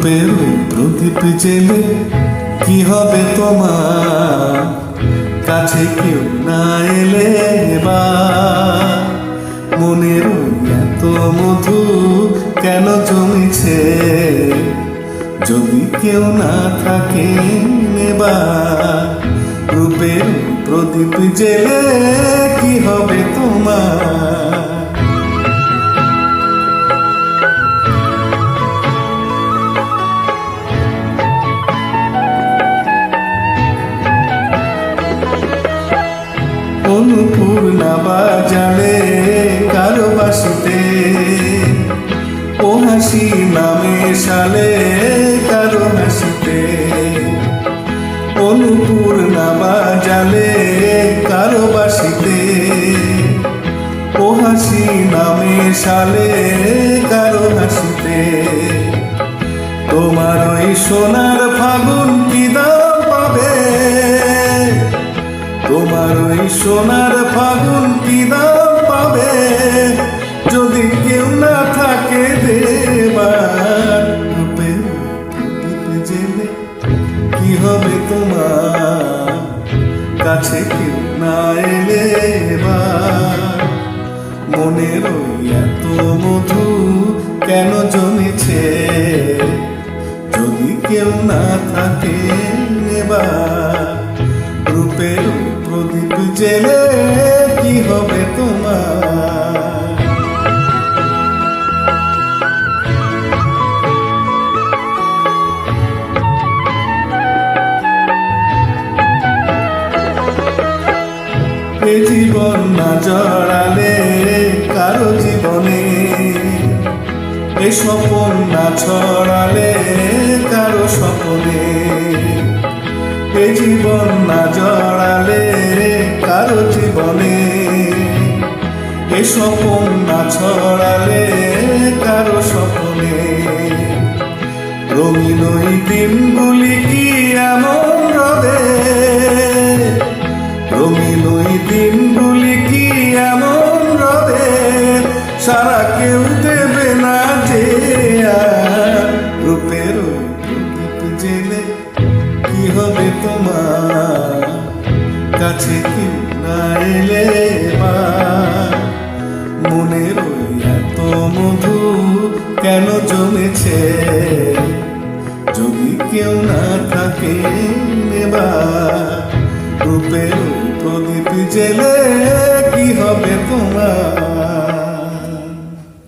রূপের প্রদীপ জেলে কি হবে তোমার, কাছে কেউ না এলে বা মনের এত মধু কেন জমেছে, যদি কেউ না থাকে নেবা। রূপের প্রদীপ জেলে কি হবে তোমার। অনুপূর্ণা বাজালে কারো বাসিতে, ও হাসি নামে সালে কারো হাসিতে। অনুপূর্ণা বাজালে কারো বাসিতে, ও হাসি নামে সালে কারো হাসিতে। তোমার ওই সোনার ফাগুন কি দাম পাবে, তোমার ওই সোনার ফাগুন কি দাম পাবে, যদি কেউ না থাকে দেবার। রূপের প্রদীপ জেলে কি হবে তোমার, কাছে কেউ না এলে বা মনের ওই এত মধু কেন জমেছে, যদি কেউ না থাকে নেবার। রূপের প্রদীপ জেলে কি হবে তোমার। এ জীবন না জড়ালে কারো জীবনে, এ স্বপন না ছড়ালে কারো স্বপনে। এ জীবন না জড়ালে কারো জীবনে, এ স্বপন না ছড়ালে কারো স্বপনে। রঙিন ওই দিনগুলি কি এমন রবে, রঙিন ওই দিনগুলি কি এমন রবে, সারা কেউ দেবে না যে। রূপের প্রদীপ জেলে কি হবে তোমার, কাছে কেউ না এলে বা মনের ওই এত মধু কেন জমেছে, যদি কেউ না থাকে নেবা। রূপের প্রদীপ জেলে কি হবে তোমার।